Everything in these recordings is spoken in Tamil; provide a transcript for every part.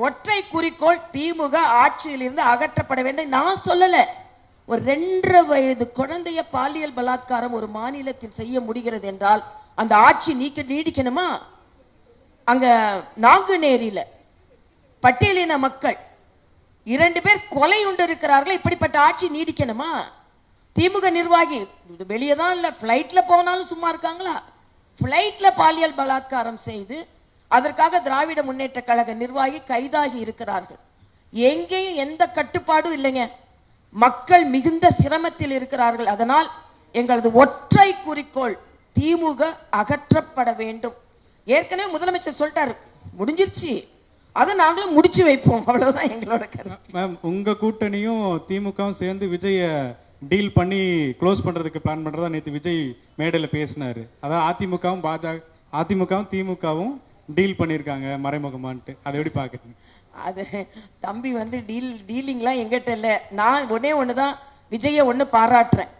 ஒற்றை குறிக்கோள் திமுக ஆட்சியில் இருந்து அகற்றப்பட வேண்டும். நான் சொல்லல, ஒரு 2.5 வயது குழந்தைய பாலியல் பலாத்காரம் ஒரு மாநிலத்தில் செய்ய முடிகிறது என்றால் அந்த ஆட்சி நீடிக்கணுமா? அங்க நாங்குநேரியில பட்டியலின மக்கள் 2 பேர் கொலை உண்டு இருக்கிறார்கள். இப்படிப்பட்ட ஆட்சி நீடிக்கணுமா? திமுக நிர்வாகி வெளியே தான் இல்ல, பிளைட்ல போனாலும் சும்மா இருக்காங்களா? பிளைட்ல பாலியல் பலாத்காரம் செய்து அதற்காக திராவிட முன்னேற்ற கழக நிர்வாகி கைதாகி இருக்கிறார்கள். எங்கேயும் எந்த கட்டுப்பாடும் இல்லைங்க. மக்கள் மிகுந்த சிரமத்தில் இருக்கிறார்கள். அதனால் எங்களது ஒற்றை குறிக்கோள் திமுக அகற்றப்பட வேண்டும். ஏற்கனவே முதலமைச்சர் சொல்லிட்டாரு, முடிஞ்சிருச்சு, அதை நாங்களும் முடிச்சு வைப்போம், அவ்வளவுதான் எங்களோட கருத்து. மேம், உங்க கூட்டணியும் திமுகவும் சேர்ந்து விஜய டீல் பண்ணி க்ளோஸ் பண்றதுக்கு பிளான் பண்றதா நேற்று விஜய் மேடையில் பேசினாரு. அதான் அதிமுகவும் திமுகவும் டீல் பண்ணியிருக்காங்க மறைமுகமான்ட்டு. அதை எப்படி பாக்குறீங்க? அது தம்பி டீலிங்லாம் எங்கிட்ட இல்லை. நான் ஒண்ணுதான் விஜய பாராட்டுறேன்.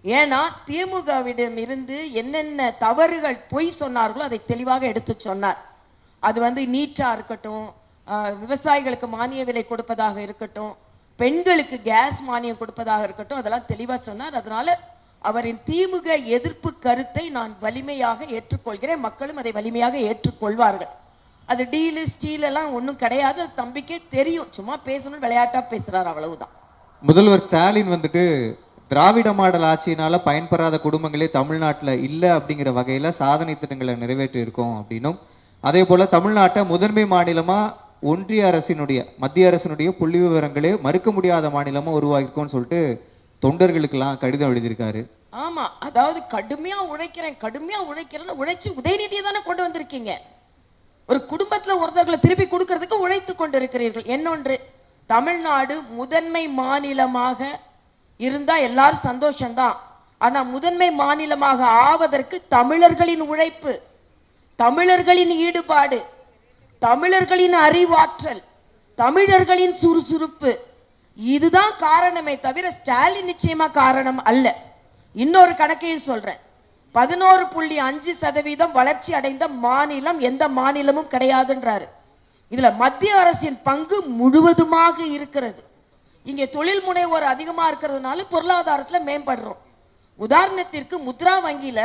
ஏன்னா திமுகவிடம் இருந்து என்னென்ன தவறுகள் பொய் சொன்னார்களோ அதை தெளிவாக எடுத்து சொன்னார். அது நீட்டா இருக்கட்டும், விவசாயிகளுக்கு மானிய விலை கொடுப்பதாக இருக்கட்டும், பெண்களுக்கு கேஸ் மானியம் கொடுப்பதாக இருக்கட்டும், அதெல்லாம் தெளிவா சொன்னார். அதனால அவரின் திமுக எதிர்ப்பு கருத்தை நான் வலிமையாக ஏற்றுக்கொள்கிறேன். மக்களும் அதை வலிமையாக ஏற்றுக்கொள்வார்கள். அது டீலு ஸ்டீல் எல்லாம் ஒன்றும் கிடையாது. அது தம்பிக்கே தெரியும். சும்மா பேசணும், விளையாட்டா பேசுறாரு, அவ்வளவுதான். முதல்வர் ஸ்டாலின் திராவிட மாடல் ஆட்சியினால பயன்பெறாத குடும்பங்களே தமிழ்நாட்டில் இல்லை அப்படிங்கிற வகையில சாதனை திட்டங்களை நிறைவேற்றி இருக்கோம் அப்படின்னும், அதே போல தமிழ்நாட்டை முதன்மை மாநிலமா ஒன்றிய அரசினுடைய மத்திய அரசினுடைய புள்ளி விவரங்களே மறுக்க முடியாத மாநிலமா உருவாக்கிருக்கோம்னு சொல்லிட்டு தொண்டர்களுக்கெல்லாம் கடிதம் எழுதியிருக்காரு. ஆமா, அதாவது கடுமையா உழைக்கிறேன்னு உழைச்சு உதயநிதியை தானே கொண்டு வந்திருக்கீங்க. ஒரு குடும்பத்துல ஒருத்தர்களை திருப்பி கொடுக்கறதுக்கு உழைத்து கொண்டிருக்கிறீர்கள். இன்னொன்று, தமிழ்நாடு முதன்மை மாநிலமாக இருந்தா எல்லாரும் சந்தோஷம்தான். ஆனா முதன்மை மாநிலமாக ஆவதற்கு தமிழர்களின் உழைப்பு, தமிழர்களின் ஈடுபாடு, தமிழர்களின் அறிவாற்றல், தமிழர்களின் சுறுசுறுப்பு, இதுதான் காரணமே தவிர ஸ்டாலின் நிச்சயமா காரணம் அல்ல. இன்னொரு கணக்கையும் சொல்றேன், 11.5% வளர்ச்சி அடைந்த மாநிலம் எந்த மாநிலமும் கிடையாதுன்றாரு. இதுல மத்திய அரசின் பங்கு முழுவதுமாக இருக்கிறது. இங்கே தொழில் முனைவோர் அதிகமா இருக்கிறதுனால பொருளாதாரத்துல மேம்படுறோம். உதாரணத்திற்கு முத்ரா வங்கியில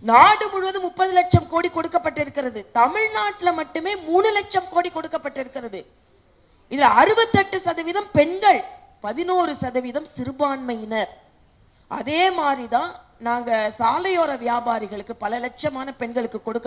நாடு முழுவதும் 30 லட்சம் கோடி கொடுக்கப்பட்டிருக்கிறது. தமிழ்நாட்டில் மட்டுமே 3 லட்சம் கோடி கொடுக்கப்பட்டிருக்கிறது. இதுல 68% பெண்கள், 11% சிறுபான்மையினர். அதே மாதிரிதான் நாங்க சாலையோர வியாபாரிகளுக்கு பல லட்சமான பெண்களுக்கு கொடுக்க